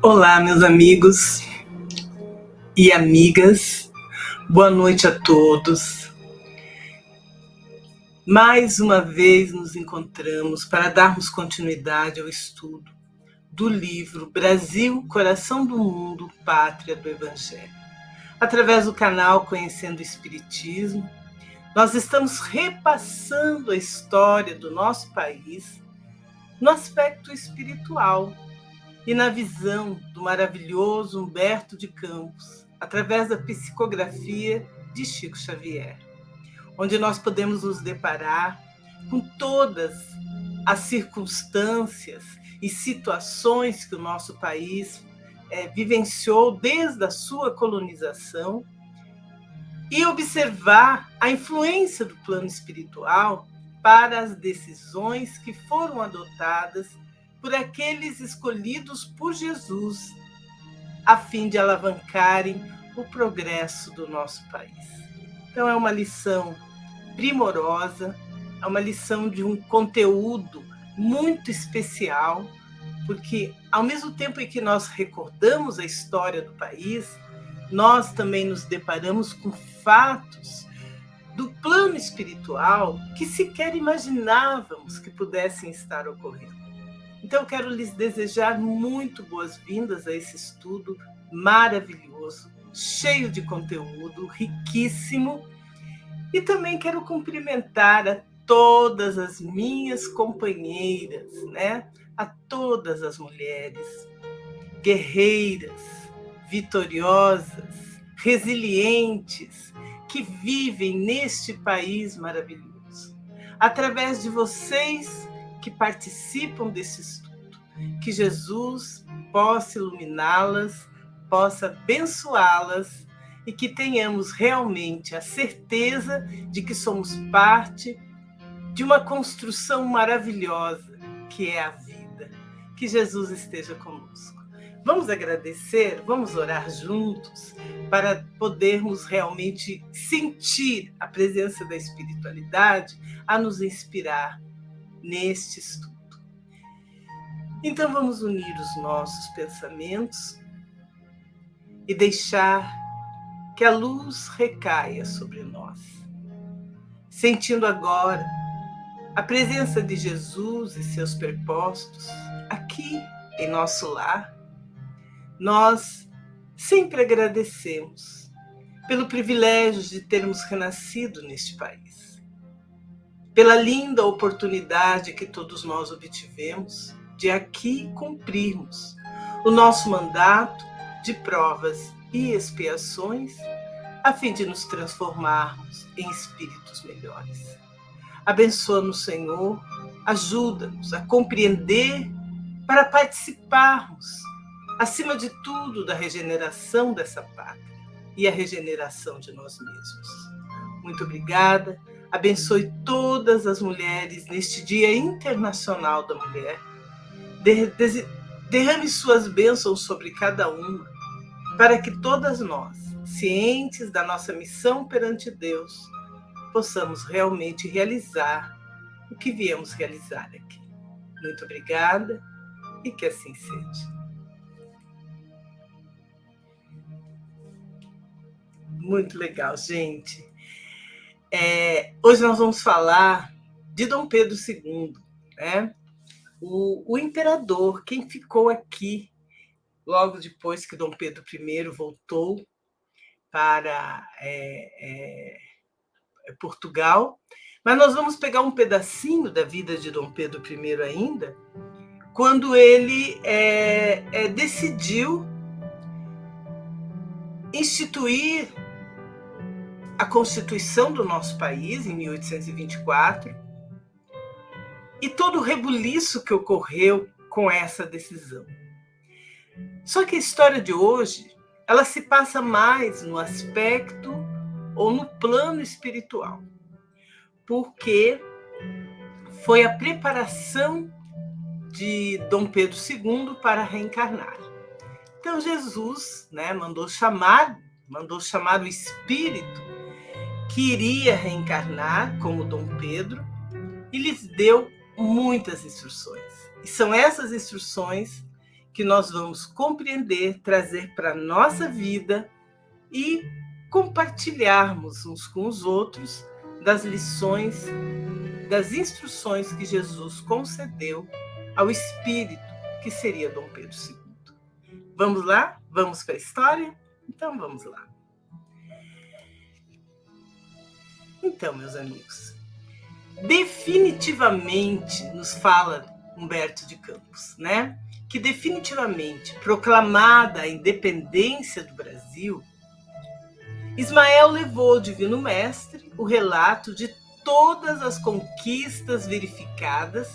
Olá, meus amigos e amigas, boa noite a todos. Mais uma vez nos encontramos para darmos continuidade ao estudo do livro Brasil, Coração do Mundo, Pátria do Evangelho. Através do canal Conhecendo o Espiritismo, nós estamos repassando a história do nosso país no aspecto espiritual e na visão do maravilhoso Humberto de Campos, através da psicografia de Chico Xavier, onde nós podemos nos deparar com todas as circunstâncias e situações que o nosso país vivenciou desde a sua colonização e observar a influência do plano espiritual para as decisões que foram adotadas por aqueles escolhidos por Jesus, a fim de alavancarem o progresso do nosso país. Então, é uma lição primorosa, é uma lição de um conteúdo muito especial, porque, ao mesmo tempo em que nós recordamos a história do país, nós também nos deparamos com fatos do plano espiritual que sequer imaginávamos que pudessem estar ocorrendo. Então, eu quero lhes desejar muito boas-vindas a esse estudo maravilhoso, cheio de conteúdo, riquíssimo. E também quero cumprimentar a todas as minhas companheiras, a todas as mulheres guerreiras, vitoriosas, resilientes, que vivem neste país maravilhoso. Através de vocês que participam desse estudo, que Jesus possa iluminá-las, possa abençoá-las e que tenhamos realmente a certeza de que somos parte de uma construção maravilhosa que é a vida. Que Jesus esteja conosco. Vamos agradecer, vamos orar juntos para podermos realmente sentir a presença da espiritualidade a nos inspirar neste estudo. Então vamos unir os nossos pensamentos e deixar que a luz recaia sobre nós. Sentindo agora a presença de Jesus e seus prepostos aqui em nosso lar, nós sempre agradecemos pelo privilégio de termos renascido neste país, pela linda oportunidade que todos nós obtivemos de aqui cumprirmos o nosso mandato de provas e expiações, a fim de nos transformarmos em espíritos melhores. Abençoa-nos, Senhor, ajuda-nos a compreender para participarmos, acima de tudo, da regeneração dessa pátria e a regeneração de nós mesmos. Muito obrigada. Abençoe todas as mulheres neste Dia Internacional da Mulher. Derrame suas bênçãos sobre cada uma, para que todas nós, cientes da nossa missão perante Deus, possamos realmente realizar o que viemos realizar aqui. Muito obrigada e que assim seja. Muito legal, gente. Hoje nós vamos falar de Dom Pedro II, o imperador, quem ficou aqui logo depois que Dom Pedro I voltou para Portugal. Mas nós vamos pegar um pedacinho da vida de Dom Pedro I ainda, quando ele decidiu instituir a Constituição do nosso país, em 1824, e todo o rebuliço que ocorreu com essa decisão. Só que a história de hoje, ela se passa mais no aspecto ou no plano espiritual, porque foi a preparação de Dom Pedro II para reencarnar. Então Jesus mandou chamar o espírito que iria reencarnar como Dom Pedro e lhes deu muitas instruções. E são essas instruções que nós vamos compreender, trazer para a nossa vida e compartilharmos uns com os outros das lições, das instruções que Jesus concedeu ao Espírito, que seria Dom Pedro II. Vamos lá? Vamos para a história? Então vamos lá. Então, meus amigos, definitivamente nos fala Humberto de Campos, né? Que definitivamente, proclamada a independência do Brasil, Ismael levou ao Divino Mestre o relato de todas as conquistas verificadas,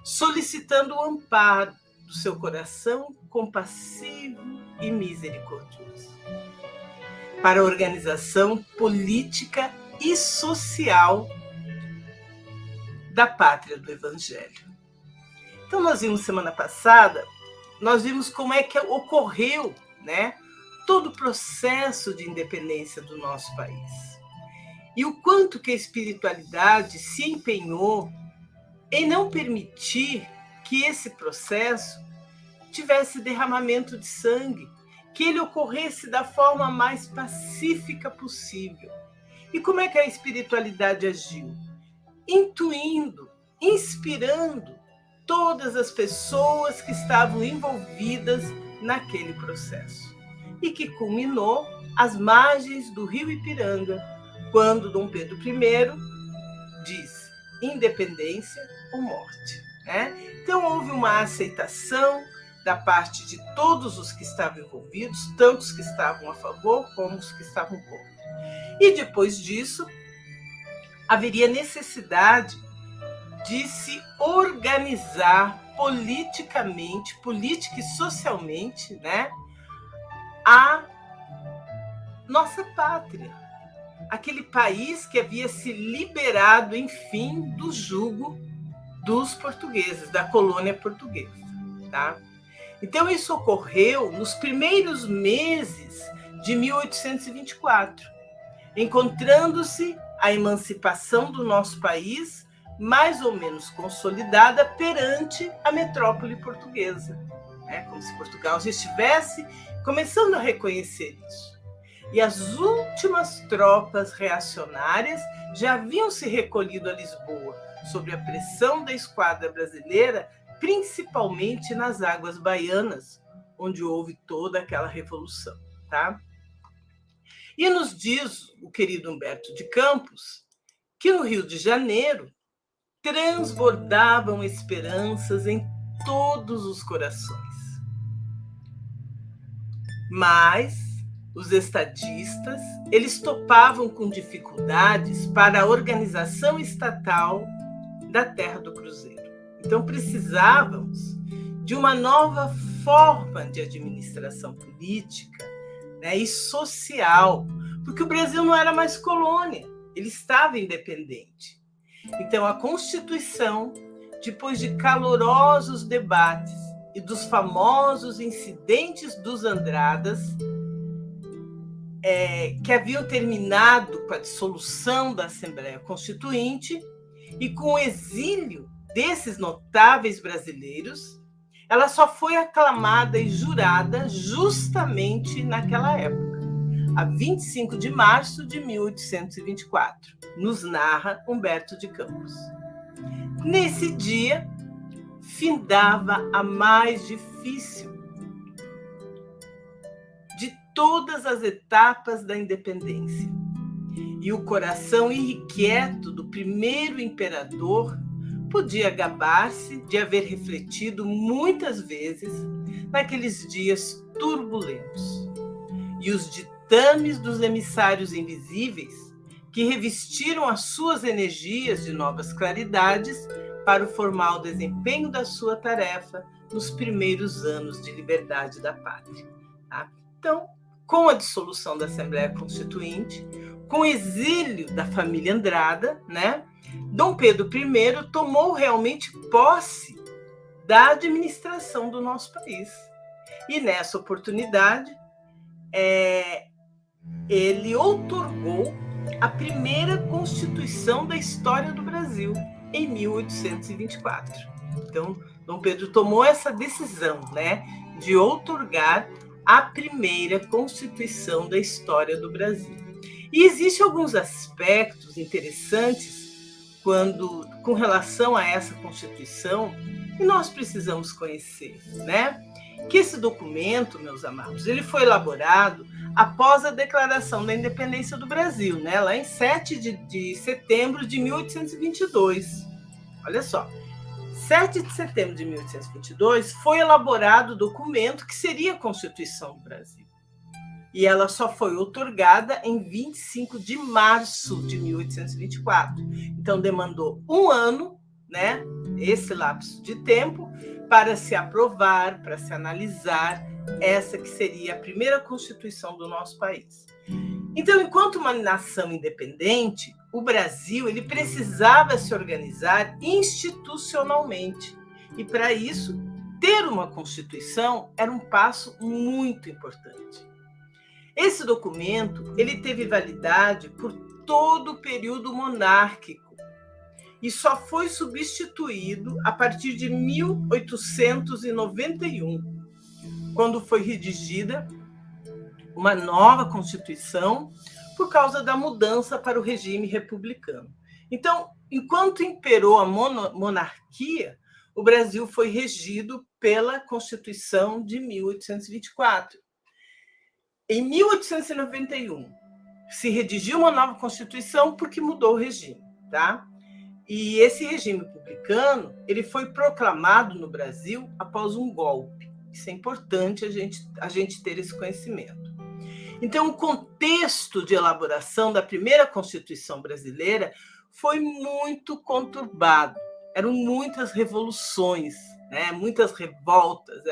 solicitando o amparo do seu coração compassivo e misericordioso para a organização política e social da pátria do Evangelho. Então, nós vimos semana passada, nós vimos como é que ocorreu, né, todo o processo de independência do nosso país. E o quanto que a espiritualidade se empenhou em não permitir que esse processo tivesse derramamento de sangue, que ele ocorresse da forma mais pacífica possível. E como é que a espiritualidade agiu? Intuindo, inspirando todas as pessoas que estavam envolvidas naquele processo. E que culminou às margens do rio Ipiranga, quando Dom Pedro I diz independência ou morte. Né? Então houve uma aceitação da parte de todos os que estavam envolvidos, tanto os que estavam a favor como os que estavam contra. E depois disso, haveria necessidade de se organizar politicamente, política e socialmente, né, a nossa pátria, aquele país que havia se liberado, enfim, do jugo dos portugueses, da colônia portuguesa. Tá? Então, isso ocorreu nos primeiros meses de 1824, encontrando-se a emancipação do nosso país mais ou menos consolidada perante a metrópole portuguesa, né? Como se Portugal já estivesse começando a reconhecer isso. E as últimas tropas reacionárias já haviam se recolhido a Lisboa, sob a pressão da esquadra brasileira, principalmente nas águas baianas, onde houve toda aquela revolução. Tá? E nos diz o querido Humberto de Campos que no Rio de Janeiro transbordavam esperanças em todos os corações. Mas os estadistas, eles topavam com dificuldades para a organização estatal da Terra do Cruzeiro. Então precisávamos de uma nova forma de administração política, né, e social, porque o Brasil não era mais colônia, ele estava independente. Então a Constituição, depois de calorosos debates e dos famosos incidentes dos Andradas, que haviam terminado com a dissolução da Assembleia Constituinte e com o exílio desses notáveis brasileiros, ela só foi aclamada e jurada justamente naquela época, a 25 de março de 1824, nos narra Humberto de Campos. Nesse dia, findava a mais difícil de todas as etapas da independência. E o coração irrequieto do primeiro imperador podia gabar-se de haver refletido muitas vezes naqueles dias turbulentos. E os ditames dos emissários invisíveis, que revestiram as suas energias de novas claridades para o formal desempenho da sua tarefa nos primeiros anos de liberdade da pátria. Tá? Então, com a dissolução da Assembleia Constituinte, com o exílio da família Andrada, né, Dom Pedro I tomou realmente posse da administração do nosso país. E nessa oportunidade, ele outorgou a primeira Constituição da história do Brasil, em 1824. Então, Dom Pedro tomou essa decisão, né, de outorgar a primeira Constituição da história do Brasil. E existem alguns aspectos interessantes com relação a essa Constituição que nós precisamos conhecer, né? Que esse documento, meus amados, ele foi elaborado após a Declaração da Independência do Brasil, né? Lá em 7 de setembro de 1822. Olha só, 7 de setembro de 1822 foi elaborado o documento que seria a Constituição do Brasil. E ela só foi outorgada em 25 de março de 1824. Então, demandou um ano, né, esse lapso de tempo, para se aprovar, para se analisar essa que seria a primeira Constituição do nosso país. Então, enquanto uma nação independente, o Brasil ele precisava se organizar institucionalmente. E, para isso, ter uma Constituição era um passo muito importante. Esse documento ele teve validade por todo o período monárquico e só foi substituído a partir de 1891, quando foi redigida uma nova Constituição por causa da mudança para o regime republicano. Então, enquanto imperou a monarquia, o Brasil foi regido pela Constituição de 1824. Em 1891, se redigiu uma nova Constituição porque mudou o regime, tá? E esse regime republicano, ele foi proclamado no Brasil após um golpe. Isso é importante a gente ter esse conhecimento. Então, o contexto de elaboração da primeira Constituição brasileira foi muito conturbado. Eram muitas revoluções, né? Muitas revoltas,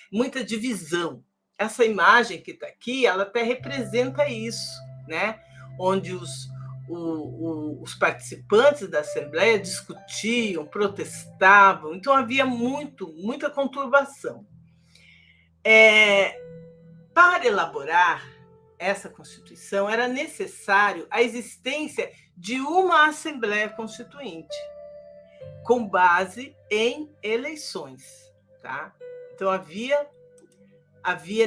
muita divisão. Essa imagem que está aqui, ela até representa isso, né? Onde os participantes da Assembleia discutiam, protestavam, então havia muita conturbação. Para elaborar essa Constituição, era necessário a existência de uma Assembleia Constituinte, com base em eleições, tá? Então havia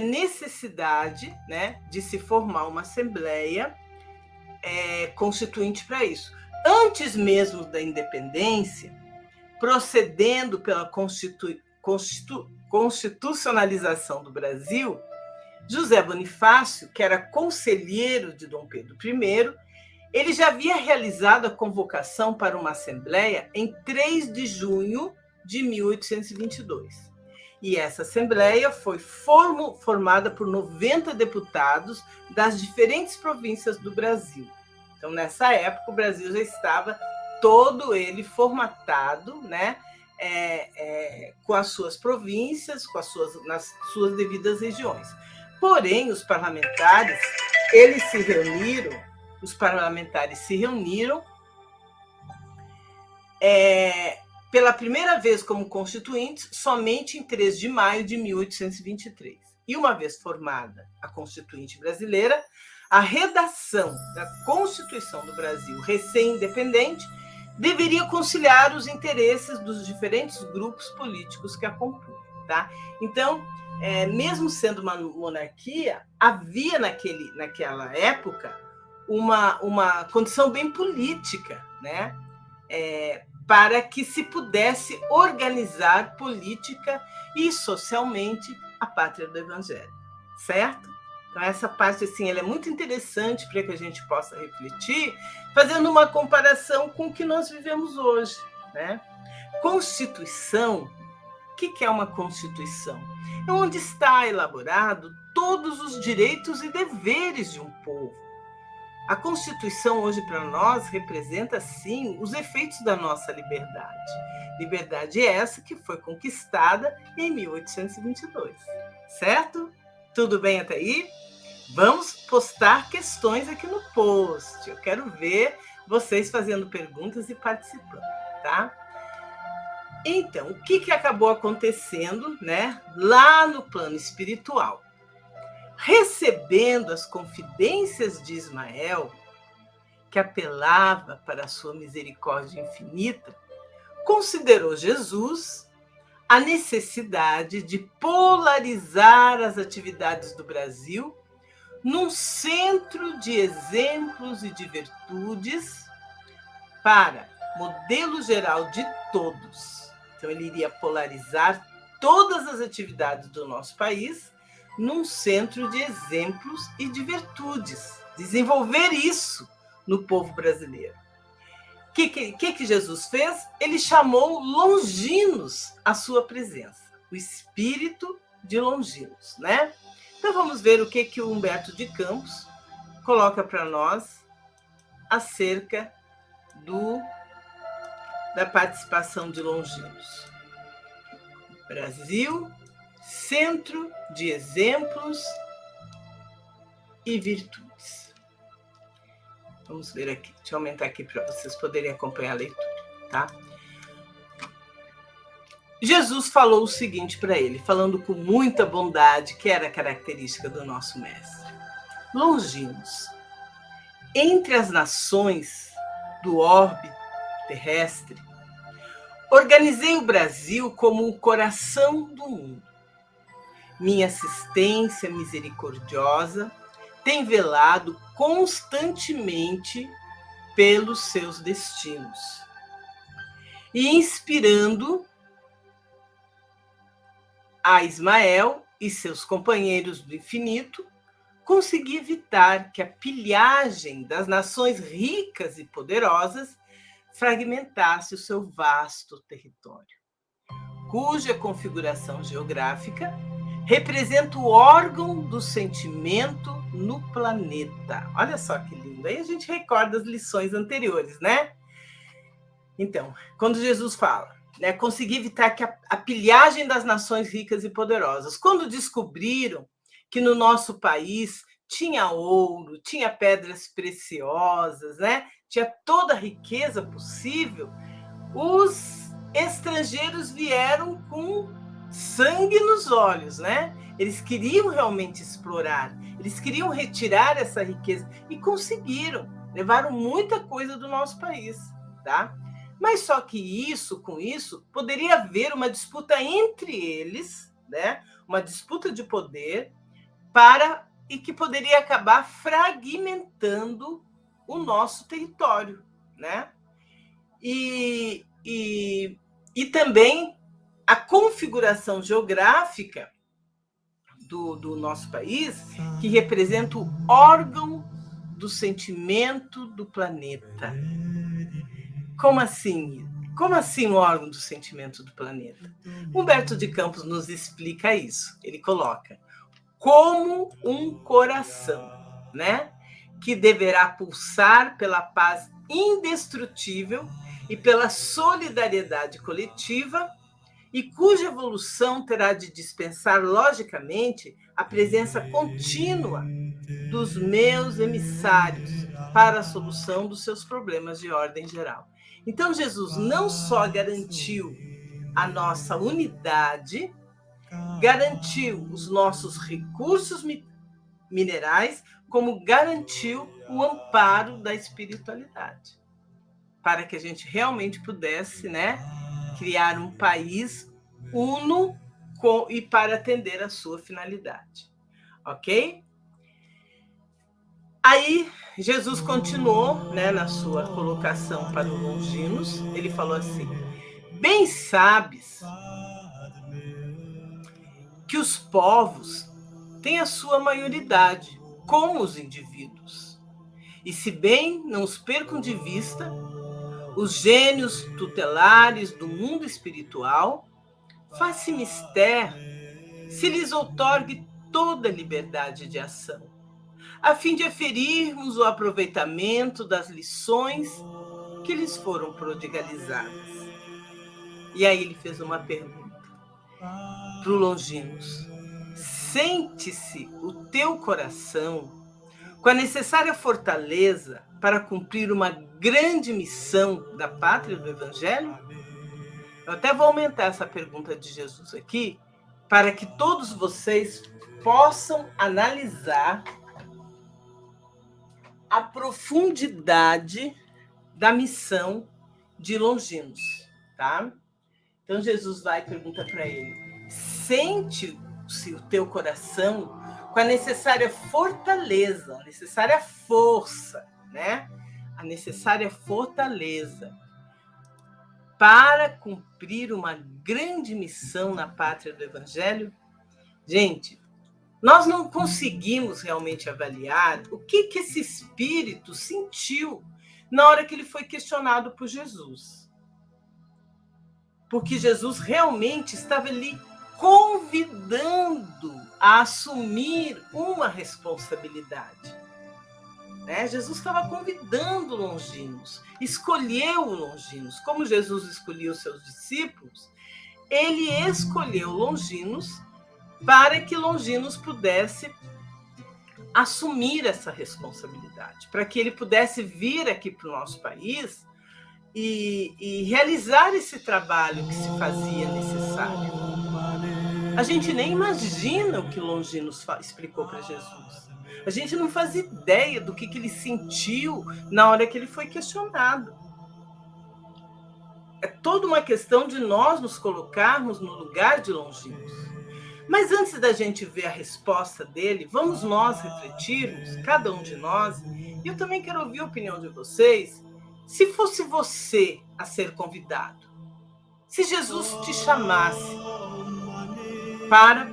necessidade, né, de se formar uma Assembleia Constituinte para isso. Antes mesmo da independência, procedendo pela constitucionalização do Brasil, José Bonifácio, que era conselheiro de Dom Pedro I, ele já havia realizado a convocação para uma Assembleia em 3 de junho de 1822. E essa Assembleia foi formada por 90 deputados das diferentes províncias do Brasil. Então, nessa época, o Brasil já estava todo ele formatado, né, com as suas províncias, nas suas devidas regiões. Porém, os parlamentares se reuniram pela primeira vez como constituintes somente em 3 de maio de 1823. E uma vez formada a Constituinte brasileira, a redação da Constituição do Brasil recém-independente deveria conciliar os interesses dos diferentes grupos políticos que a compunham, tá? Então, mesmo sendo uma monarquia, havia naquela época uma condição bem política, né? Para que se pudesse organizar política e socialmente a pátria do Evangelho, certo? Então, essa parte assim, ela é muito interessante para que a gente possa refletir, fazendo uma comparação com o que nós vivemos hoje, né? Constituição, o que é uma Constituição? É onde está elaborado todos os direitos e deveres de um povo. A Constituição hoje para nós representa, sim, os efeitos da nossa liberdade. Liberdade essa que foi conquistada em 1822, certo? Tudo bem até aí? Vamos postar questões aqui no post. Eu quero ver vocês fazendo perguntas e participando, tá? Então, o que acabou acontecendo, né, lá no plano espiritual? Recebendo as confidências de Ismael, que apelava para a sua misericórdia infinita, considerou Jesus a necessidade de polarizar as atividades do Brasil num centro de exemplos e de virtudes para modelo geral de todos. Então, ele iria polarizar todas as atividades do nosso país num centro de exemplos e de virtudes. Desenvolver isso no povo brasileiro. O que Jesus fez? Ele chamou Longinos à sua presença, o espírito de Longinos, né? Então vamos ver o que o Humberto de Campos coloca para nós acerca da participação de Longinos. Brasil, centro de exemplos e virtudes. Vamos ver aqui, deixa eu aumentar aqui para vocês poderem acompanhar a leitura, tá? Jesus falou o seguinte para ele, falando com muita bondade, que era característica do nosso mestre. Longinos, entre as nações do orbe terrestre, organizei o Brasil como o coração do mundo. Minha assistência misericordiosa tem velado constantemente pelos seus destinos e inspirando a Ismael e seus companheiros do infinito, consegui evitar que a pilhagem das nações ricas e poderosas fragmentasse o seu vasto território, cuja configuração geográfica representa o órgão do sentimento no planeta. Olha só que lindo. Aí a gente recorda as lições anteriores, né? Então, quando Jesus fala, né, conseguir evitar que a pilhagem das nações ricas e poderosas, quando descobriram que no nosso país tinha ouro, tinha pedras preciosas, né? Tinha toda a riqueza possível, os estrangeiros vieram com sangue nos olhos, né? Eles queriam realmente explorar, eles queriam retirar essa riqueza e conseguiram, levaram muita coisa do nosso país, tá? Mas só que com isso, poderia haver uma disputa entre eles, né? Uma disputa de poder e que poderia acabar fragmentando o nosso território, né? E também a configuração geográfica do nosso país, que representa o órgão do sentimento do planeta. Como assim? Como assim o órgão do sentimento do planeta? Humberto de Campos nos explica isso. Ele coloca como um coração, né? Que deverá pulsar pela paz indestrutível e pela solidariedade coletiva, e cuja evolução terá de dispensar, logicamente, a presença contínua dos meus emissários para a solução dos seus problemas de ordem geral. Então, Jesus não só garantiu a nossa unidade, garantiu os nossos recursos minerais, como garantiu o amparo da espiritualidade, para que a gente realmente pudesse, né, criar um país uno e para atender a sua finalidade. Ok? Aí, Jesus continuou, né, na sua colocação para os Longinos, ele falou assim: bem sabes que os povos têm a sua maioridade, como os indivíduos. E se bem não os percam de vista, os gênios tutelares do mundo espiritual, faz-se mister se lhes outorgue toda a liberdade de ação, a fim de aferirmos o aproveitamento das lições que lhes foram prodigalizadas. E aí ele fez uma pergunta para o Longinos: sente-se o teu coração com a necessária fortaleza para cumprir uma grande missão da pátria do Evangelho? Eu até vou aumentar essa pergunta de Jesus aqui, para que todos vocês possam analisar a profundidade da missão de Longinos, tá? Então Jesus vai e pergunta para ele: sente-se o teu coração com a necessária fortaleza, a necessária força, né? A necessária fortaleza para cumprir uma grande missão na pátria do Evangelho? Gente, nós não conseguimos realmente avaliar o que esse espírito sentiu na hora que ele foi questionado por Jesus. Porque Jesus realmente estava ali convidando a assumir uma responsabilidade. Né? Jesus estava convidando Longinos, escolheu Longinos. Como Jesus escolheu os seus discípulos, ele escolheu Longinos para que Longinos pudesse assumir essa responsabilidade, para que ele pudesse vir aqui para o nosso país e realizar esse trabalho que se fazia necessário. A gente nem imagina o que Longinos explicou para Jesus. A gente não faz ideia do que ele sentiu na hora que ele foi questionado. É toda uma questão de nós nos colocarmos no lugar de Longinos. Mas antes da gente ver a resposta dele, vamos nós refletirmos, cada um de nós, e eu também quero ouvir a opinião de vocês, se fosse você a ser convidado, se Jesus te chamasse para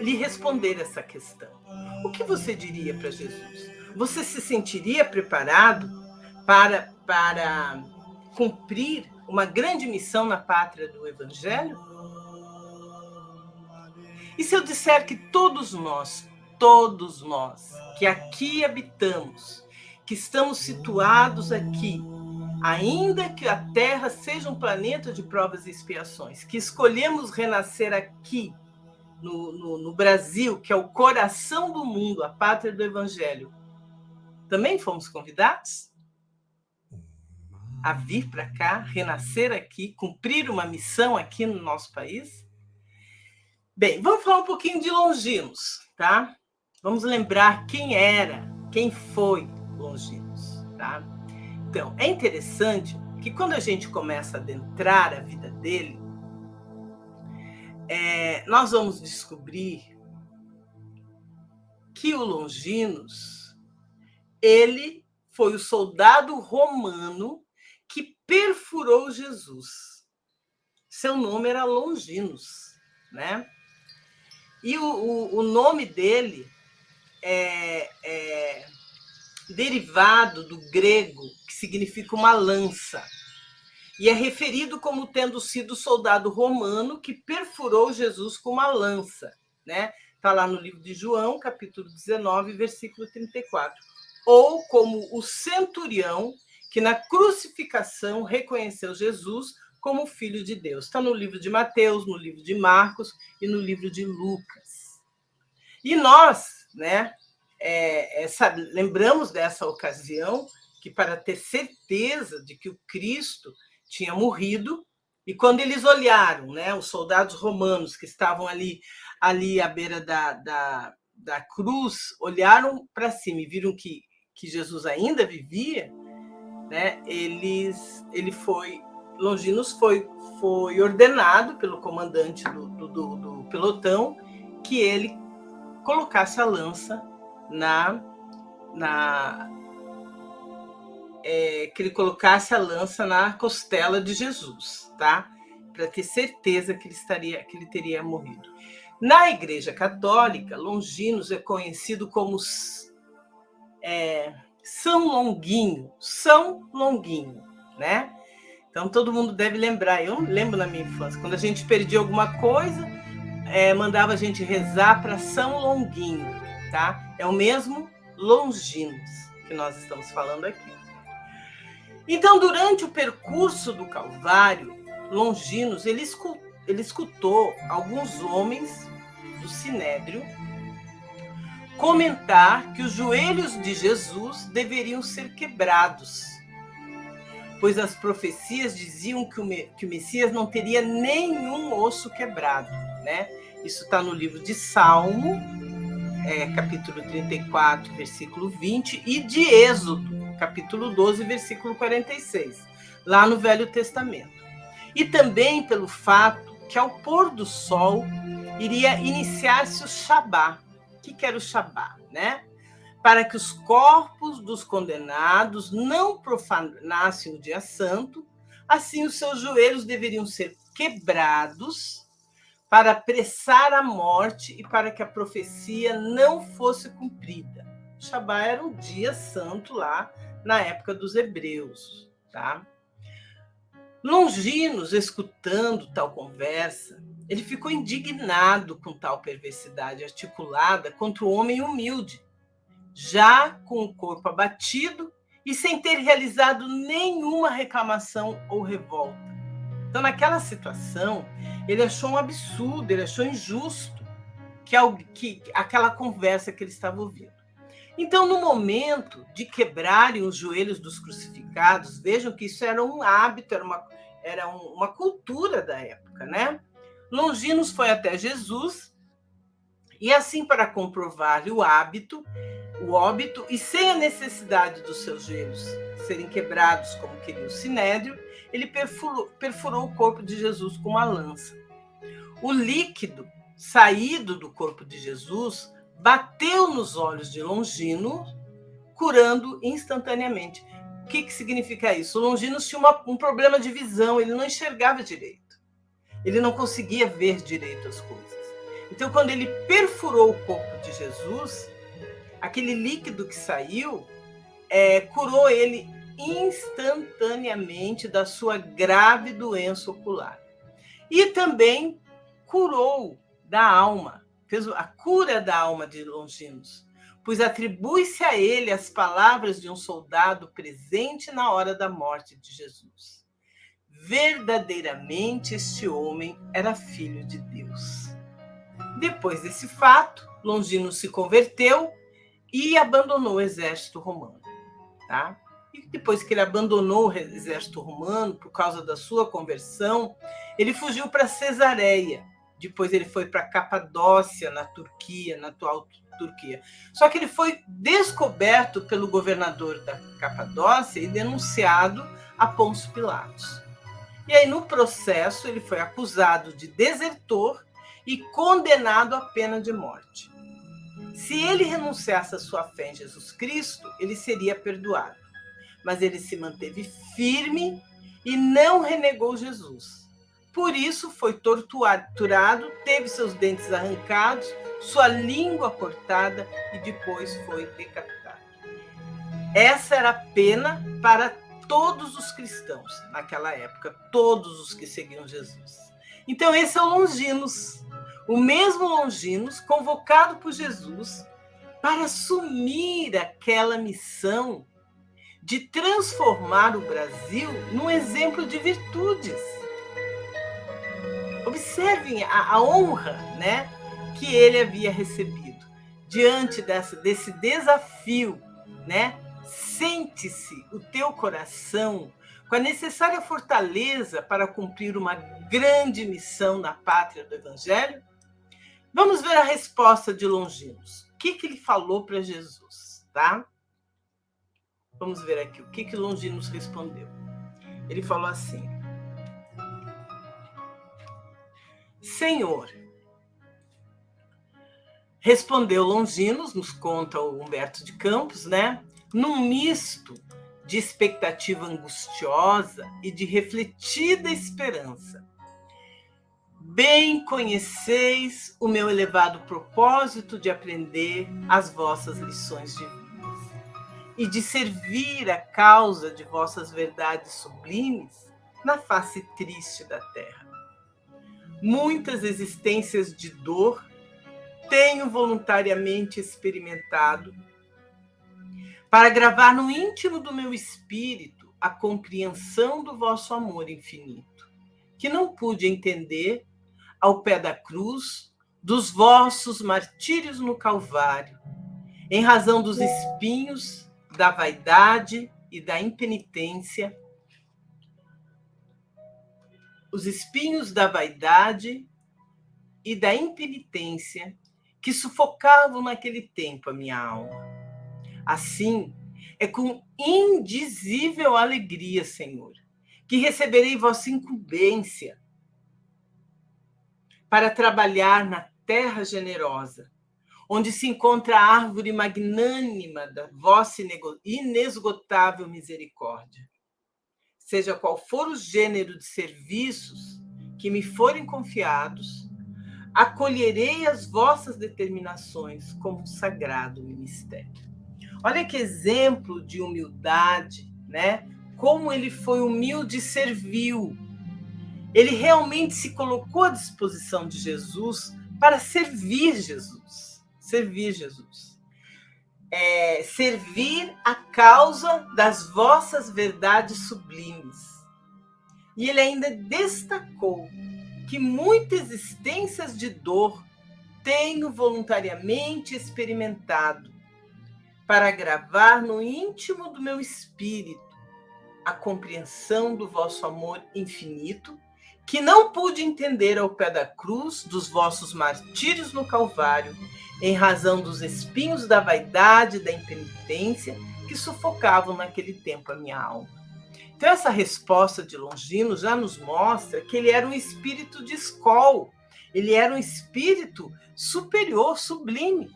lhe responder essa questão, o que você diria para Jesus? Você se sentiria preparado para cumprir uma grande missão na pátria do Evangelho? E se eu disser que todos nós que aqui habitamos, que estamos situados aqui, ainda que a Terra seja um planeta de provas e expiações, que escolhemos renascer aqui, no Brasil, que é o coração do mundo, a pátria do Evangelho, também fomos convidados a vir para cá, renascer aqui, cumprir uma missão aqui no nosso país? Bem, vamos falar um pouquinho de Longinos, tá? Vamos lembrar quem foi Longinos, tá? Então, é interessante que quando a gente começa a adentrar a vida dele, nós vamos descobrir que o Longinos, ele foi o soldado romano que perfurou Jesus. Seu nome era Longinos, né? E o nome dele é derivado do grego, que significa uma lança. E é referido como tendo sido soldado romano que perfurou Jesus com uma lança, né? Está lá no livro de João, capítulo 19, versículo 34. Ou como o centurião que na crucificação reconheceu Jesus como filho de Deus. Está no livro de Mateus, no livro de Marcos e no livro de Lucas. E nós, né, lembramos dessa ocasião que, para ter certeza de que o Cristo tinha morrido, e quando eles olharam, né, os soldados romanos que estavam ali à beira da cruz, olharam para cima e viram que Jesus ainda vivia, né, Longinos foi ordenado pelo comandante do pelotão que ele colocasse a lança que ele colocasse a lança na costela de Jesus, tá? Para ter certeza que ele teria morrido. Na Igreja Católica, Longinos é conhecido como São Longuinho, né? Então todo mundo deve lembrar. Eu lembro na minha infância, quando a gente perdia alguma coisa, mandava a gente rezar para São Longuinho, tá? É o mesmo Longinos que nós estamos falando aqui. Então, durante o percurso do Calvário, Longinos ele escutou alguns homens do Sinédrio comentar que os joelhos de Jesus deveriam ser quebrados, pois as profecias diziam que o Messias não teria nenhum osso quebrado, né? Isso está no livro de Salmo, capítulo 34, versículo 20, e de Êxodo, capítulo 12, versículo 46, lá no Velho Testamento. E também pelo fato que ao pôr do sol iria iniciar-se o Shabá. O que era o Shabá, né? Para que os corpos dos condenados não profanassem o dia santo, assim os seus joelhos deveriam ser quebrados para apressar a morte e para que a profecia não fosse cumprida. O Shabá era um dia santo lá na época dos hebreus, tá? Longinos, escutando tal conversa, ele ficou indignado com tal perversidade articulada contra o homem humilde, já com o corpo abatido e sem ter realizado nenhuma reclamação ou revolta. Então, naquela situação, ele achou um absurdo, ele achou injusto que aquela conversa que ele estava ouvindo. Então, no momento de quebrarem os joelhos dos crucificados, vejam que isso era um hábito, era uma cultura da época, né? Longinos foi até Jesus e, assim, para comprovar o óbito, e sem a necessidade dos seus joelhos serem quebrados, como queria o Sinédrio, ele perfurou o corpo de Jesus com uma lança. O líquido saído do corpo de Jesus bateu nos olhos de Longino, curando instantaneamente. O que significa isso? O Longino tinha um problema de visão, ele não enxergava direito. Ele não conseguia ver direito as coisas. Então, quando ele perfurou o corpo de Jesus, aquele líquido que saiu curou ele instantaneamente da sua grave doença ocular. E também curou da alma, fez a cura da alma de Longinos, pois atribui-se a ele as palavras de um soldado presente na hora da morte de Jesus. Verdadeiramente este homem era filho de Deus. Depois desse fato, Longinos se converteu e abandonou o exército romano, tá? E depois que ele abandonou o exército romano por causa da sua conversão, ele fugiu para Cesareia. Depois ele foi para Capadócia, na Turquia, na atual Turquia. Só que ele foi descoberto pelo governador da Capadócia e denunciado a Pôncio Pilatos. E aí, no processo, ele foi acusado de desertor e condenado à pena de morte. Se ele renunciasse à sua fé em Jesus Cristo, ele seria perdoado. Mas ele se manteve firme e não renegou Jesus. Por isso foi torturado, teve seus dentes arrancados, sua língua cortada e depois foi decapitado. Essa era a pena para todos os cristãos naquela época, todos os que seguiam Jesus. Então esse é o Longinos, o mesmo Longinos convocado por Jesus para assumir aquela missão de transformar o Brasil num exemplo de virtudes. Observem a honra, né, que ele havia recebido diante desse desafio, né? Sente-se o teu coração com a necessária fortaleza para cumprir uma grande missão na pátria do Evangelho? Vamos ver a resposta de Longinos. O que ele falou para Jesus, tá? Vamos ver aqui o que Longinos respondeu. Ele falou assim: Senhor, respondeu Longinos, nos conta o Humberto de Campos, né? Num misto de expectativa angustiosa e de refletida esperança. Bem conheceis o meu elevado propósito de aprender as vossas lições divinas e de servir a causa de vossas verdades sublimes na face triste da terra. Muitas existências de dor tenho voluntariamente experimentado para gravar no íntimo do meu espírito a compreensão do vosso amor infinito, que não pude entender ao pé da cruz dos vossos martírios no Calvário, em razão dos espinhos da vaidade e da impenitência, os espinhos da vaidade e da impenitência que sufocavam naquele tempo a minha alma. Assim, é com indizível alegria, Senhor, que receberei vossa incumbência para trabalhar na terra generosa, onde se encontra a árvore magnânima da vossa inesgotável misericórdia. Seja qual for o gênero de serviços que me forem confiados, acolherei as vossas determinações como um sagrado ministério. Olha que exemplo de humildade, né? Como ele foi humilde e serviu. Ele realmente se colocou à disposição de Jesus para servir Jesus. Servir Jesus. Servir a causa das vossas verdades sublimes. E ele ainda destacou que muitas existências de dor tenho voluntariamente experimentado para gravar no íntimo do meu espírito a compreensão do vosso amor infinito, que não pude entender ao pé da cruz dos vossos martírios no Calvário, em razão dos espinhos da vaidade e da impenitência que sufocavam naquele tempo a minha alma. Então, essa resposta de Longino já nos mostra que ele era um espírito de escola, ele era um espírito superior, sublime.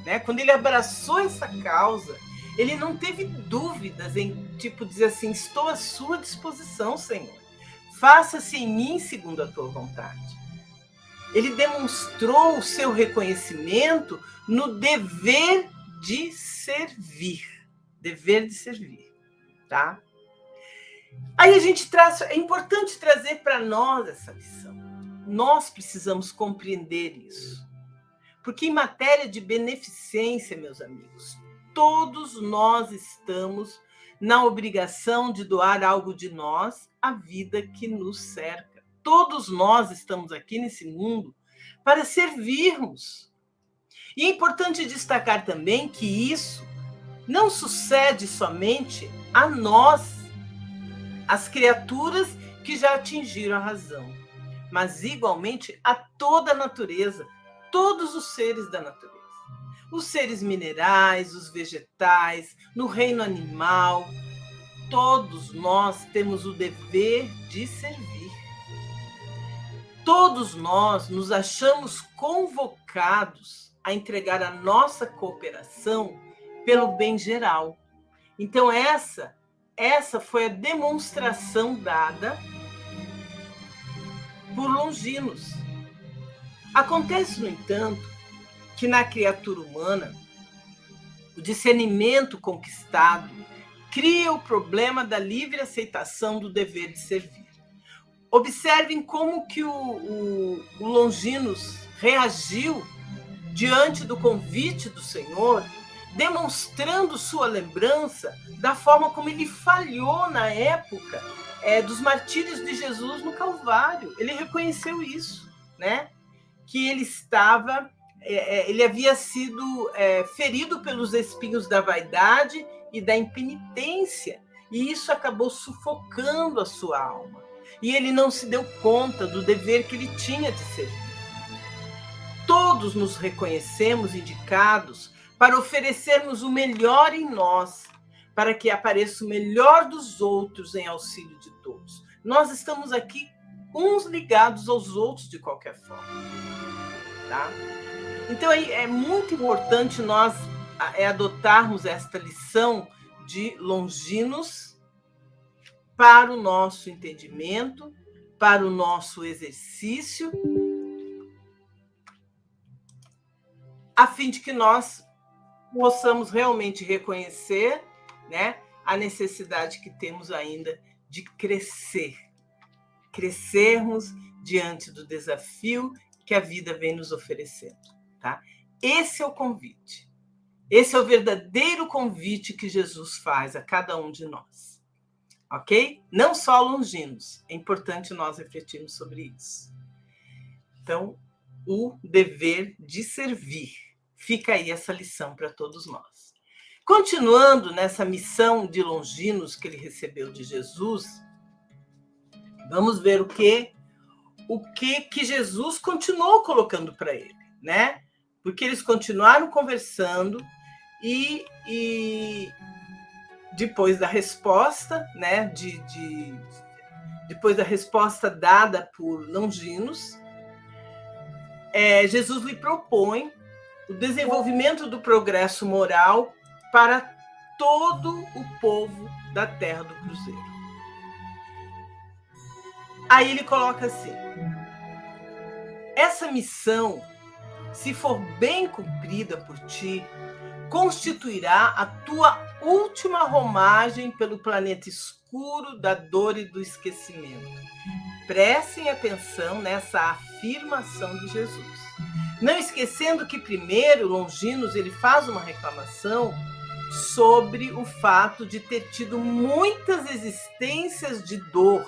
Né? Quando ele abraçou essa causa, ele não teve dúvidas em, dizer assim, estou à sua disposição, Senhor. Faça-se em mim segundo a tua vontade. Ele demonstrou o seu reconhecimento no dever de servir. Dever de servir, tá? Aí a gente traz, é importante trazer para nós essa lição. Nós precisamos compreender isso. Porque em matéria de beneficência, meus amigos, todos nós estamos na obrigação de doar algo de nós à vida que nos cerca. Todos nós estamos aqui nesse mundo para servirmos. E é importante destacar também que isso não sucede somente a nós, as criaturas que já atingiram a razão, mas igualmente a toda a natureza, todos os seres da natureza. Os seres minerais, os vegetais, no reino animal, todos nós temos o dever de servir. Todos nós nos achamos convocados a entregar a nossa cooperação pelo bem geral. Então, essa foi a demonstração dada por Longinos. Acontece, no entanto, que na criatura humana, o discernimento conquistado cria o problema da livre aceitação do dever de servir. Observem como que o Longinos reagiu diante do convite do Senhor, demonstrando sua lembrança da forma como ele falhou na época dos martírios de Jesus no Calvário. Ele reconheceu isso, né? Que ele havia sido ferido pelos espinhos da vaidade e da impenitência, e isso acabou sufocando a sua alma. E ele não se deu conta do dever que ele tinha de servir. Todos nos reconhecemos indicados para oferecermos o melhor em nós, para que apareça o melhor dos outros em auxílio de todos. Nós estamos aqui uns ligados aos outros de qualquer forma. Tá? Então, é muito importante nós adotarmos esta lição de Longinos para o nosso entendimento, para o nosso exercício, a fim de que nós possamos realmente reconhecer, né, a necessidade que temos ainda de crescermos diante do desafio que a vida vem nos oferecendo. Tá? Esse é o convite. Esse é o verdadeiro convite que Jesus faz a cada um de nós. Ok? Não só Longinos. É importante nós refletirmos sobre isso. Então, o dever de servir. Fica aí essa lição para todos nós. Continuando nessa missão de Longinos que ele recebeu de Jesus, vamos ver o que Jesus continuou colocando para ele, né? Porque eles continuaram conversando e depois da resposta, né, depois da resposta dada por Longinos, Jesus lhe propõe o desenvolvimento do progresso moral para todo o povo da Terra do Cruzeiro. Aí ele coloca assim: essa missão, se for bem cumprida por ti, constituirá a tua última romagem pelo planeta escuro da dor e do esquecimento. Prestem atenção nessa afirmação de Jesus. Não esquecendo que primeiro Longinos ele faz uma reclamação sobre o fato de ter tido muitas existências de dor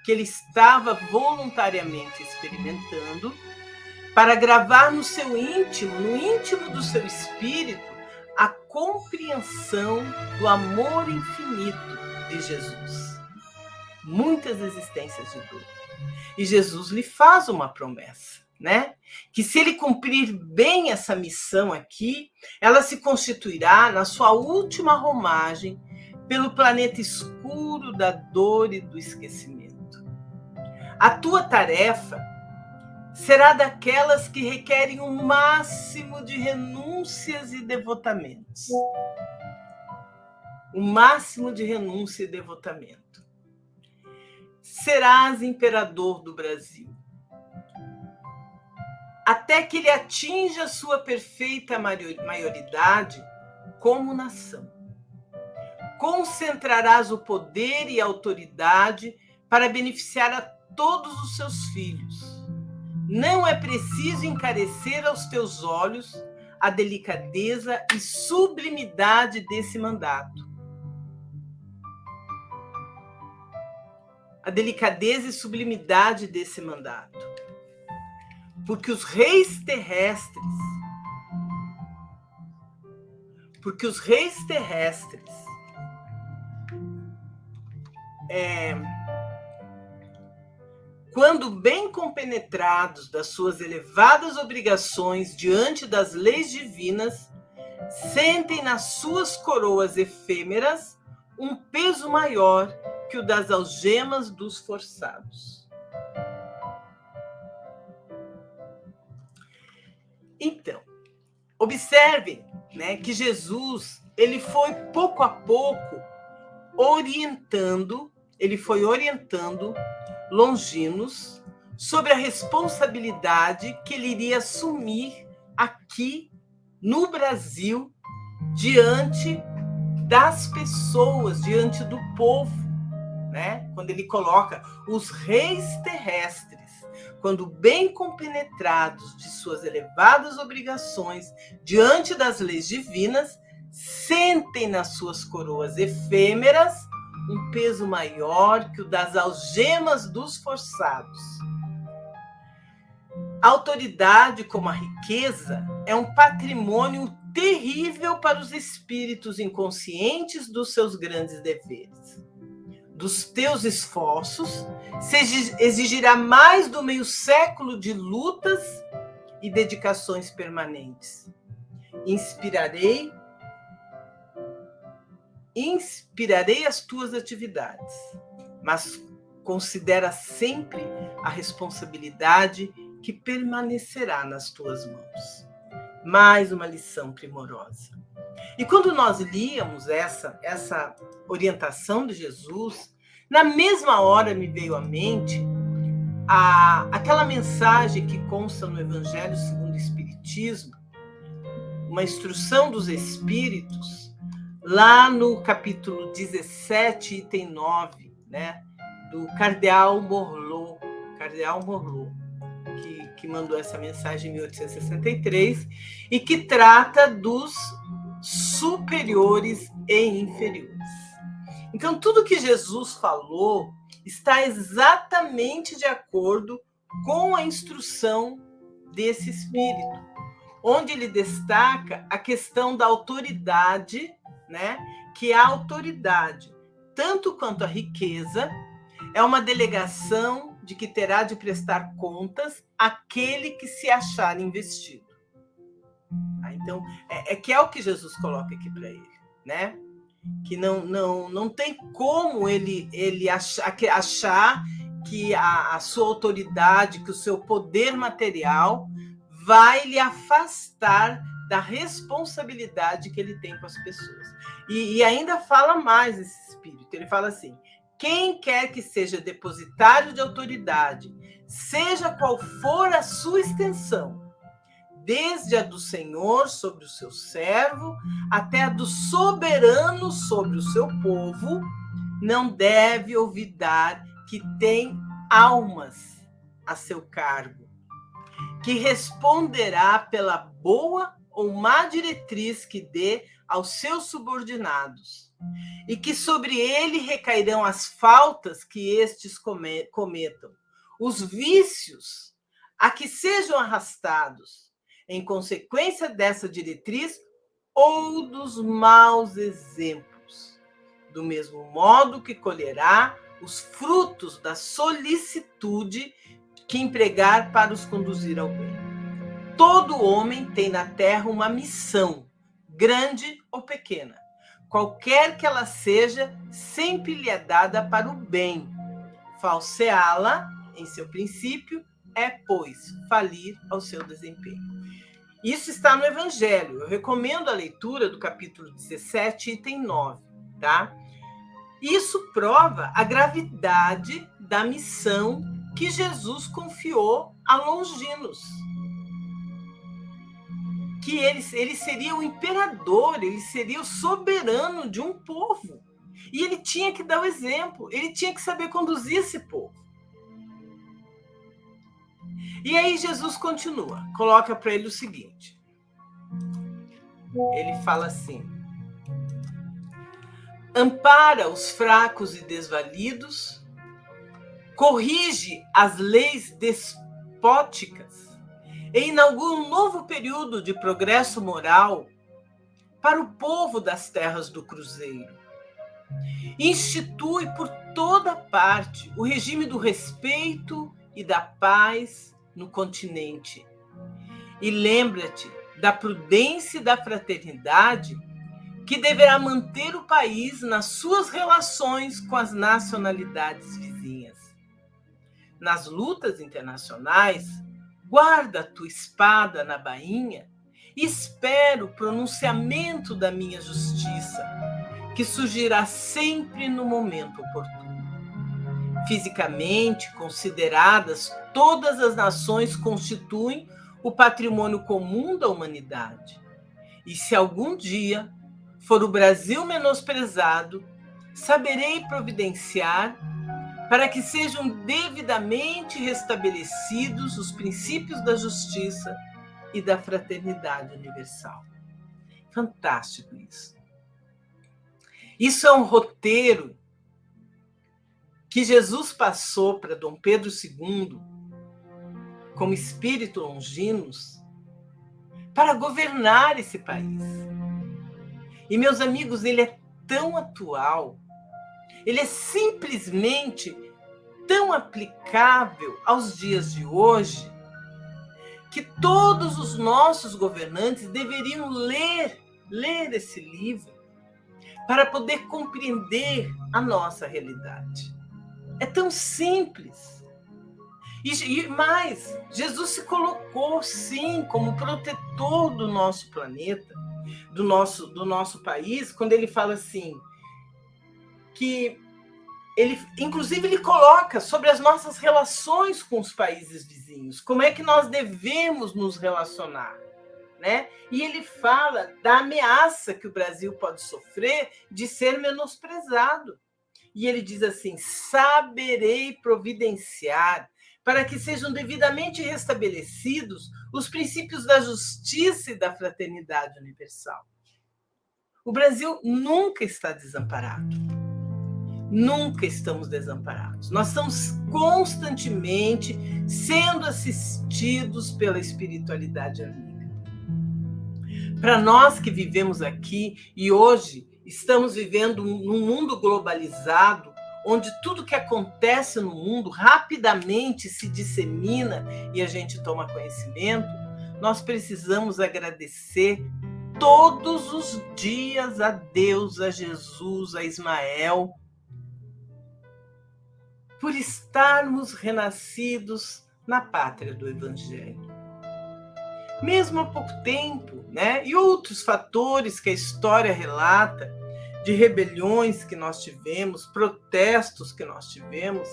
que ele estava voluntariamente experimentando para gravar no seu íntimo, no íntimo do seu espírito, a compreensão do amor infinito de Jesus. Muitas existências de dor. E Jesus lhe faz uma promessa, né? Que se ele cumprir bem essa missão aqui, ela se constituirá na sua última romagem pelo planeta escuro da dor e do esquecimento. A tua tarefa será daquelas que requerem um máximo de renúncias e devotamentos. O máximo de renúncia e devotamento. Serás imperador do Brasil, até que ele atinja sua perfeita maioridade como nação. Concentrarás o poder e a autoridade para beneficiar a todos os seus filhos. Não é preciso encarecer aos teus olhos a delicadeza e sublimidade desse mandato. A delicadeza e sublimidade desse mandato. Porque os reis terrestres, quando bem compenetrados das suas elevadas obrigações diante das leis divinas, sentem nas suas coroas efêmeras um peso maior que o das algemas dos forçados. Então, observem, né, que Jesus ele foi pouco a pouco orientando Longinos sobre a responsabilidade que ele iria assumir aqui no Brasil diante das pessoas, diante do povo, né? Quando ele coloca os reis terrestres, quando bem compenetrados de suas elevadas obrigações diante das leis divinas, sentem nas suas coroas efêmeras um peso maior que o das algemas dos forçados. A autoridade, como a riqueza, é um patrimônio terrível para os espíritos inconscientes dos seus grandes deveres. Dos teus esforços se exigirá mais do meio século de lutas e dedicações permanentes. Inspirarei as tuas atividades, mas considera sempre a responsabilidade que permanecerá nas tuas mãos. Mais uma lição primorosa. E quando nós líamos essa orientação de Jesus, na mesma hora me veio à mente aquela mensagem que consta no Evangelho segundo o Espiritismo, uma instrução dos Espíritos, lá no capítulo 17, item 9, né, do Cardeal Morlot, que mandou essa mensagem em 1863, e que trata dos superiores e inferiores. Então, tudo que Jesus falou está exatamente de acordo com a instrução desse Espírito, onde ele destaca a questão da autoridade, né? Que a autoridade, tanto quanto a riqueza, é uma delegação de que terá de prestar contas aquele que se achar investido. Então, que é o que Jesus coloca aqui para ele, né? que não tem como ele achar que a sua autoridade, que o seu poder material vai lhe afastar da responsabilidade que ele tem com as pessoas. E ainda fala mais esse espírito. Ele fala assim: quem quer que seja depositário de autoridade, seja qual for a sua extensão, desde a do Senhor sobre o seu servo, até a do soberano sobre o seu povo, não deve olvidar que tem almas a seu cargo, que responderá pela boa ou má diretriz que dê aos seus subordinados, e que sobre ele recairão as faltas que estes cometam, os vícios a que sejam arrastados, em consequência dessa diretriz ou dos maus exemplos, do mesmo modo que colherá os frutos da solicitude que empregar para os conduzir ao bem. Todo homem tem na terra uma missão, grande ou pequena, qualquer que ela seja, sempre lhe é dada para o bem. Falseá-la, em seu princípio, é, pois, falir ao seu desempenho. Isso está no Evangelho. Eu recomendo a leitura do capítulo 17, item 9, tá? Isso prova a gravidade da missão que Jesus confiou a Longinos. Que ele seria o imperador, ele seria o soberano de um povo. E ele tinha que dar o exemplo, ele tinha que saber conduzir esse povo. E aí Jesus continua, coloca para ele o seguinte. Ele fala assim: ampara os fracos e desvalidos, corrige as leis despóticas e inaugura um novo período de progresso moral para o povo das terras do Cruzeiro. Institui por toda parte o regime do respeito e da paz no continente. E lembra-te da prudência e da fraternidade que deverá manter o país nas suas relações com as nacionalidades vizinhas. Nas lutas internacionais, guarda a tua espada na bainha e espera o pronunciamento da minha justiça, que surgirá sempre no momento oportuno. Fisicamente consideradas, todas as nações constituem o patrimônio comum da humanidade. E se algum dia for o Brasil menosprezado, saberei providenciar para que sejam devidamente restabelecidos os princípios da justiça e da fraternidade universal. Fantástico isso. Isso é um roteiro que Jesus passou para Dom Pedro II, como espírito longinos, para governar esse país. E, meus amigos, ele é tão atual, ele é simplesmente tão aplicável aos dias de hoje, que todos os nossos governantes deveriam ler esse livro para poder compreender a nossa realidade. É tão simples. E mais, Jesus se colocou, sim, como protetor do nosso planeta, do nosso país, quando ele fala assim, que inclusive ele coloca sobre as nossas relações com os países vizinhos, como é que nós devemos nos relacionar, né? E ele fala da ameaça que o Brasil pode sofrer de ser menosprezado. E ele diz assim: saberei providenciar para que sejam devidamente restabelecidos os princípios da justiça e da fraternidade universal. O Brasil nunca está desamparado. Nunca estamos desamparados. Nós estamos constantemente sendo assistidos pela espiritualidade amiga. Para nós que vivemos aqui e hoje estamos vivendo num mundo globalizado, onde tudo que acontece no mundo rapidamente se dissemina e a gente toma conhecimento, nós precisamos agradecer todos os dias a Deus, a Jesus, a Ismael, por estarmos renascidos na pátria do Evangelho. Mesmo há pouco tempo, né? E outros fatores que a história relata, de rebeliões que nós tivemos, protestos que nós tivemos,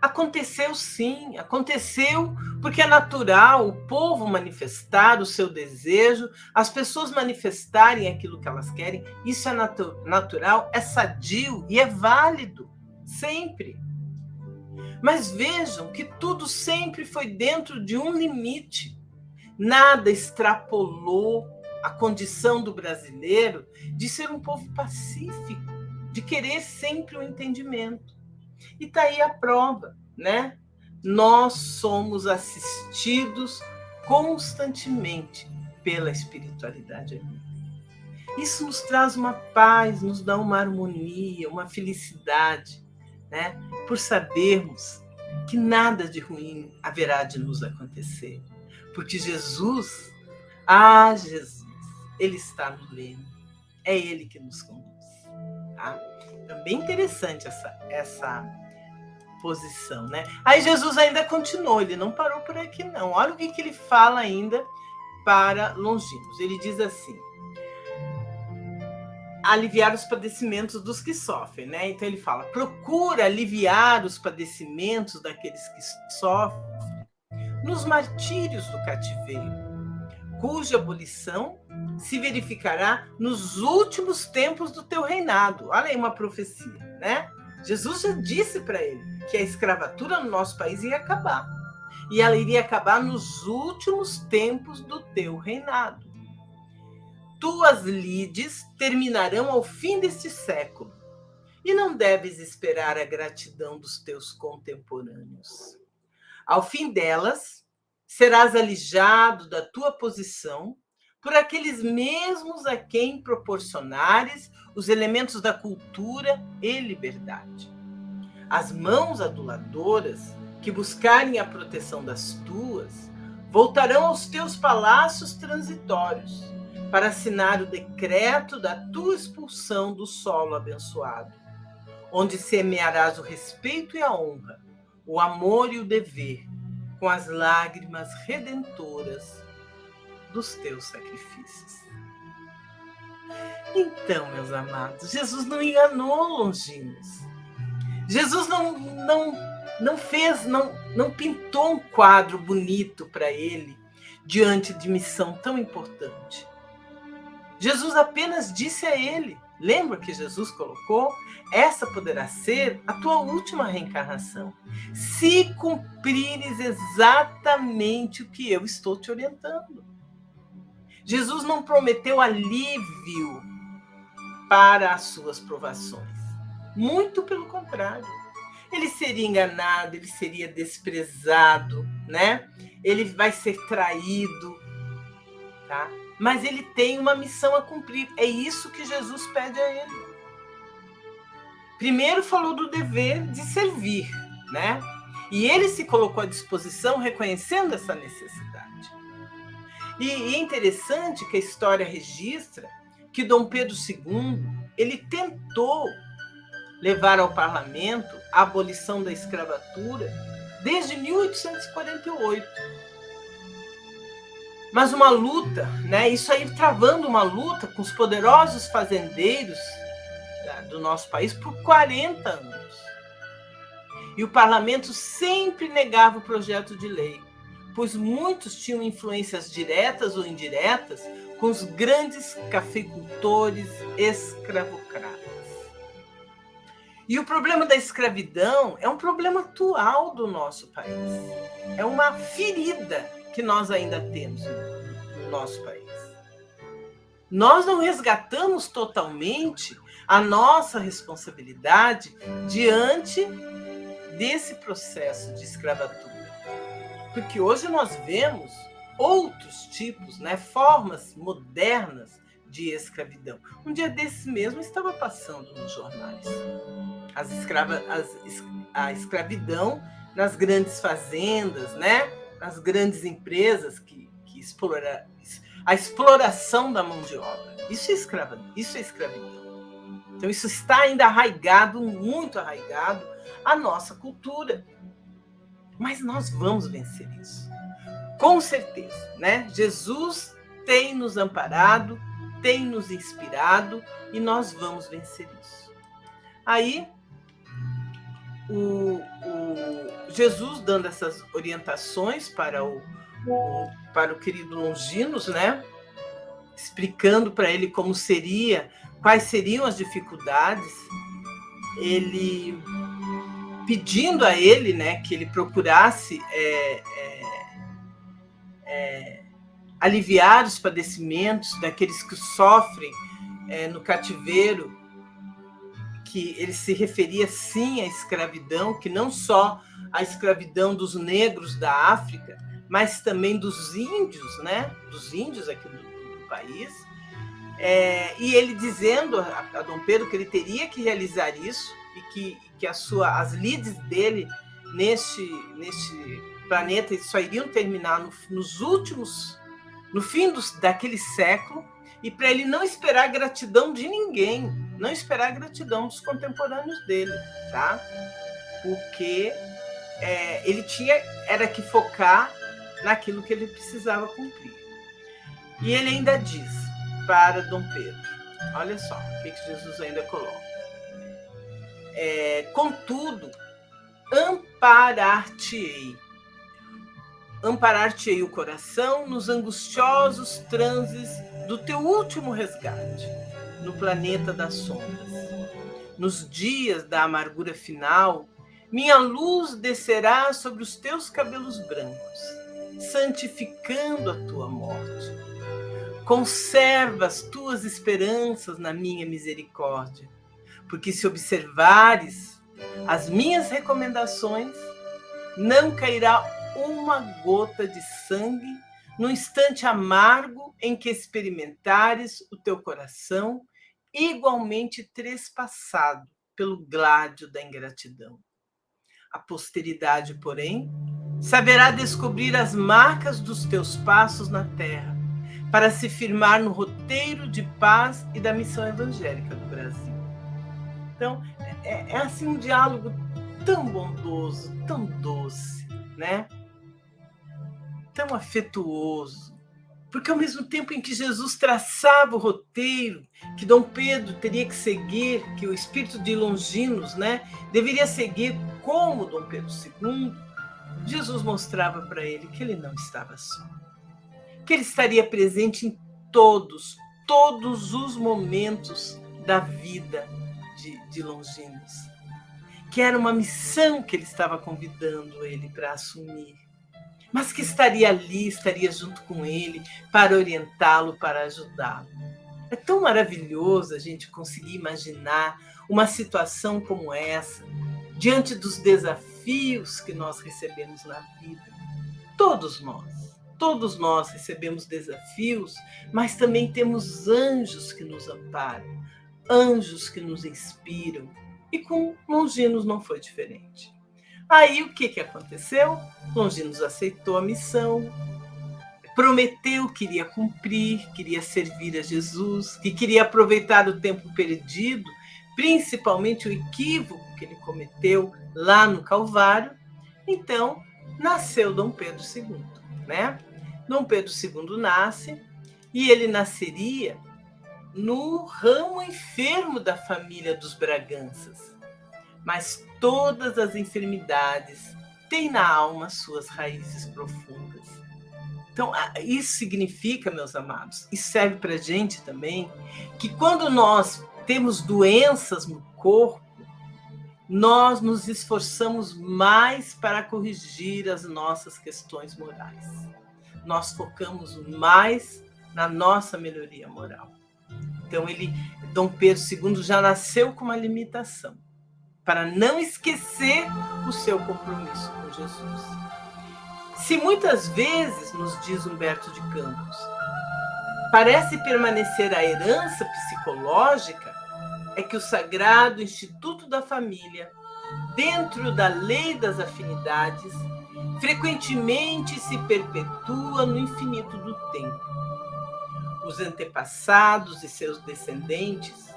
aconteceu sim, aconteceu porque é natural o povo manifestar o seu desejo, as pessoas manifestarem aquilo que elas querem, isso é natural, é sadio e é válido, sempre. Mas vejam que tudo sempre foi dentro de um limite. Nada extrapolou a condição do brasileiro de ser um povo pacífico, de querer sempre o entendimento. E está aí a prova, né? Nós somos assistidos constantemente pela espiritualidade amiga. Isso nos traz uma paz, nos dá uma harmonia, uma felicidade, né? Por sabermos que nada de ruim haverá de nos acontecer. Porque Jesus, Ele está no leme. É Ele que nos conduz. Tá? É bem interessante essa posição, né? Aí Jesus ainda continuou, ele não parou por aqui não. Olha o que ele fala ainda para Longinos. Ele diz assim: aliviar os padecimentos dos que sofrem, né? Então ele fala: procura aliviar os padecimentos daqueles que sofrem nos martírios do cativeiro, cuja abolição se verificará nos últimos tempos do teu reinado. Olha aí uma profecia, né? Jesus já disse para ele que a escravatura no nosso país ia acabar. E ela iria acabar nos últimos tempos do teu reinado. Tuas lides terminarão ao fim deste século, e não deves esperar a gratidão dos teus contemporâneos. Ao fim delas, serás alijado da tua posição por aqueles mesmos a quem proporcionares os elementos da cultura e liberdade. As mãos aduladoras que buscarem a proteção das tuas voltarão aos teus palácios transitórios para assinar o decreto da tua expulsão do solo abençoado, onde semearás o respeito e a honra, o amor e o dever, com as lágrimas redentoras dos teus sacrifícios. Então, meus amados, Jesus não enganou Longinos. Jesus não pintou um quadro bonito para ele diante de missão tão importante. Jesus apenas disse a ele, lembra que Jesus colocou? Essa poderá ser a tua última reencarnação, se cumprires exatamente o que eu estou te orientando. Jesus não prometeu alívio para as suas provações. Muito pelo contrário. Ele seria enganado, ele seria desprezado, né? Ele vai ser traído, tá? Mas ele tem uma missão a cumprir. É isso que Jesus pede a ele. Primeiro falou do dever de servir, né? E ele se colocou à disposição reconhecendo essa necessidade. E é interessante que a história registra que Dom Pedro II, ele tentou levar ao parlamento a abolição da escravatura desde 1848. Mas uma luta, né? Isso aí travando uma luta com os poderosos fazendeiros do nosso país por 40 anos. E o parlamento sempre negava o projeto de lei, pois muitos tinham influências diretas ou indiretas com os grandes cafeicultores escravocratas. E o problema da escravidão é um problema atual do nosso país. É uma ferida que nós ainda temos no nosso país. Nós não resgatamos totalmente a nossa responsabilidade diante desse processo de escravatura. Porque hoje nós vemos outros tipos, né, formas modernas de escravidão. Um dia desse mesmo estava passando nos jornais. A escravidão nas grandes fazendas, né? Nas grandes empresas que a exploração da mão de obra. Isso é escravidão. Então, isso está ainda arraigado, muito arraigado, à nossa cultura. Mas nós vamos vencer isso. Com certeza, né? Jesus tem nos amparado, tem nos inspirado e nós vamos vencer isso. Aí, Jesus dando essas orientações para o querido Longinos, né? Explicando para ele quais seriam as dificuldades, ele pedindo a ele, né, que ele procurasse aliviar os padecimentos daqueles que sofrem no cativeiro, que ele se referia sim à escravidão, que não só a escravidão dos negros da África, mas também dos índios, né? Dos índios aqui do país. E ele dizendo a Dom Pedro que ele teria que realizar isso e que as lides dele neste planeta só iriam terminar no fim daquele século, e para ele não esperar gratidão de ninguém, não esperar gratidão dos contemporâneos dele, tá? Porque ele era que focar naquilo que ele precisava cumprir. E ele ainda diz para Dom Pedro, olha só o que Jesus ainda coloca. Contudo, amparar-te-ei o coração nos angustiosos transes do teu último resgate no planeta das sombras. Nos dias da amargura final, minha luz descerá sobre os teus cabelos brancos, santificando a tua morte. Conserva as tuas esperanças na minha misericórdia, porque se observares as minhas recomendações, não cairá uma gota de sangue no instante amargo em que experimentares o teu coração igualmente trespassado pelo gládio da ingratidão. A posteridade, porém, saberá descobrir as marcas dos teus passos na terra, para se firmar no roteiro de paz e da missão evangélica do Brasil. Então, é assim um diálogo tão bondoso, tão doce, né? Tão afetuoso, porque ao mesmo tempo em que Jesus traçava o roteiro que Dom Pedro teria que seguir, que o espírito de Longinos, né, deveria seguir como Dom Pedro II, Jesus mostrava para ele que ele não estava só, que ele estaria presente em todos os momentos da vida de Longinos, que era uma missão que ele estava convidando ele para assumir, mas que estaria ali, estaria junto com ele para orientá-lo, para ajudá-lo. É tão maravilhoso a gente conseguir imaginar uma situação como essa, diante dos desafios que nós recebemos na vida. Todos nós recebemos desafios, mas também temos anjos que nos amparam, anjos que nos inspiram, e com Longinos não foi diferente. Aí o que aconteceu? Longinos aceitou a missão, prometeu que iria cumprir, queria servir a Jesus, que queria aproveitar o tempo perdido, principalmente o equívoco que ele cometeu lá no Calvário. Então, nasceu Dom Pedro II, né? Dom Pedro II nasce, e ele nasceria no ramo enfermo da família dos Braganças. Mas todas as enfermidades têm na alma suas raízes profundas. Então, isso significa, meus amados, e serve para a gente também, que quando nós temos doenças no corpo, nós nos esforçamos mais para corrigir as nossas questões morais. Nós focamos mais na nossa melhoria moral. Então, Dom Pedro II já nasceu com uma limitação, para não esquecer o seu compromisso com Jesus. Se muitas vezes, nos diz Humberto de Campos, parece permanecer a herança psicológica, é que o sagrado instituto da família, dentro da lei das afinidades, frequentemente se perpetua no infinito do tempo, os antepassados e seus descendentes,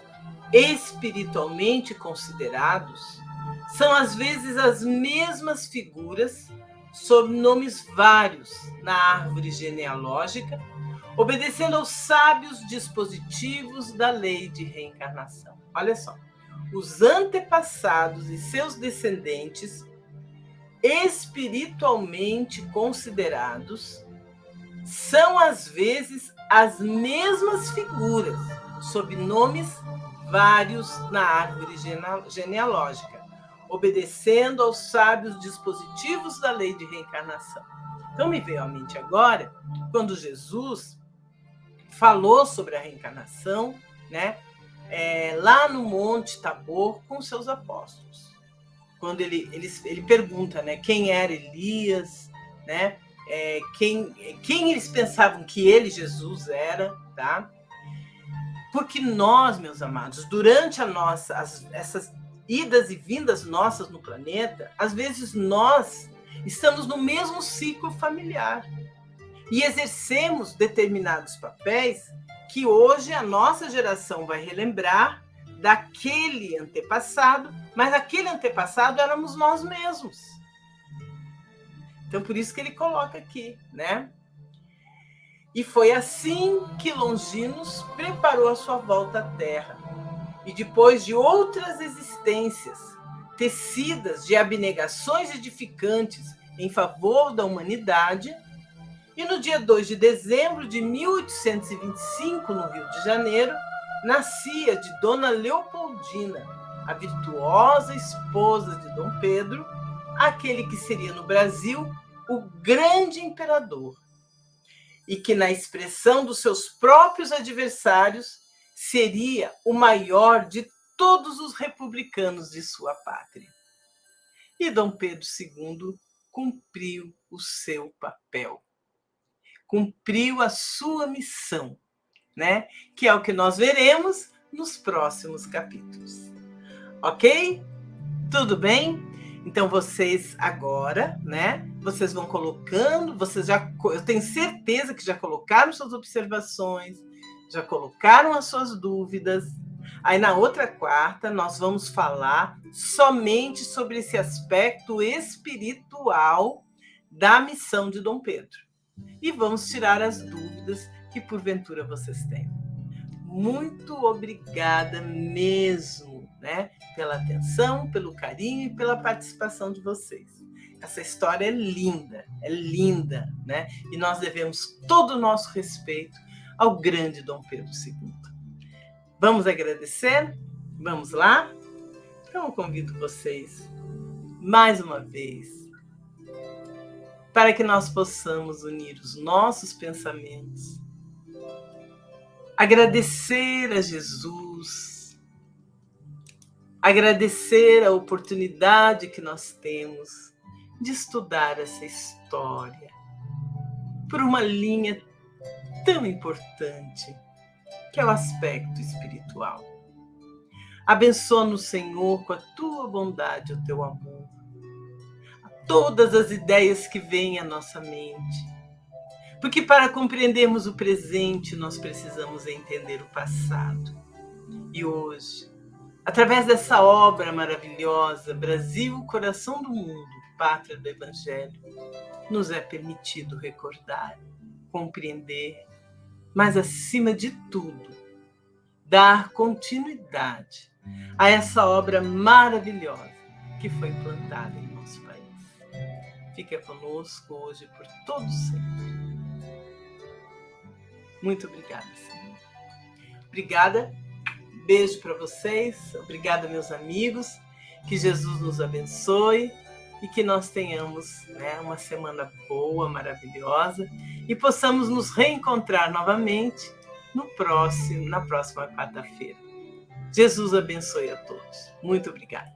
espiritualmente considerados, são às vezes as mesmas figuras sob nomes vários na árvore genealógica, obedecendo aos sábios dispositivos da lei de reencarnação. Olha só, os antepassados e seus descendentes, espiritualmente considerados, são às vezes as mesmas figuras, sob nomes vários na árvore genealógica, obedecendo aos sábios dispositivos da lei de reencarnação. Então me veio à mente agora, quando Jesus falou sobre a reencarnação, né, lá no Monte Tabor com seus apóstolos. Quando ele pergunta, né, quem era Elias, né, quem eles pensavam que ele, Jesus, era, tá? Porque nós, meus amados, durante essas idas e vindas nossas no planeta, às vezes nós estamos no mesmo ciclo familiar e exercemos determinados papéis que hoje a nossa geração vai relembrar daquele antepassado, mas aquele antepassado éramos nós mesmos. Então, por isso que ele coloca aqui, né? E foi assim que Longinos preparou a sua volta à Terra. E depois de outras existências, tecidas de abnegações edificantes em favor da humanidade, e no dia 2 de dezembro de 1825, no Rio de Janeiro, nascia de Dona Leopoldina, a virtuosa esposa de Dom Pedro, aquele que seria no Brasil o grande imperador, e que, na expressão dos seus próprios adversários, seria o maior de todos os republicanos de sua pátria. E Dom Pedro II cumpriu o seu papel, cumpriu a sua missão, né? Que é o que nós veremos nos próximos capítulos. Ok? Tudo bem? Então vocês agora, né? Vocês vão colocando, eu tenho certeza que já colocaram suas observações, já colocaram as suas dúvidas. Aí na outra quarta nós vamos falar somente sobre esse aspecto espiritual da missão de Dom Pedro. E vamos tirar as dúvidas que porventura vocês tenham. Muito obrigada mesmo, né, pela atenção, pelo carinho e pela participação de vocês. Essa história é linda, né? E nós devemos todo o nosso respeito ao grande Dom Pedro II. Vamos agradecer? Vamos lá? Então eu convido vocês mais uma vez para que nós possamos unir os nossos pensamentos, agradecer a Jesus, agradecer a oportunidade que nós temos de estudar essa história por uma linha tão importante, que é o aspecto espiritual. Abençoa-nos, Senhor, com a tua bondade e o teu amor, a todas as ideias que vêm à nossa mente, porque para compreendermos o presente, nós precisamos entender o passado. E hoje, através dessa obra maravilhosa, Brasil, Coração do Mundo, Pátria do Evangelho, nos é permitido recordar, compreender, mas, acima de tudo, dar continuidade a essa obra maravilhosa que foi implantada em nosso país. Fica conosco hoje por todo sempre. Muito obrigada, Senhor. Obrigada. Beijo para vocês. Obrigada, meus amigos. Que Jesus nos abençoe e que nós tenhamos, né, uma semana boa, maravilhosa, e possamos nos reencontrar novamente na próxima quarta-feira. Jesus abençoe a todos. Muito obrigada.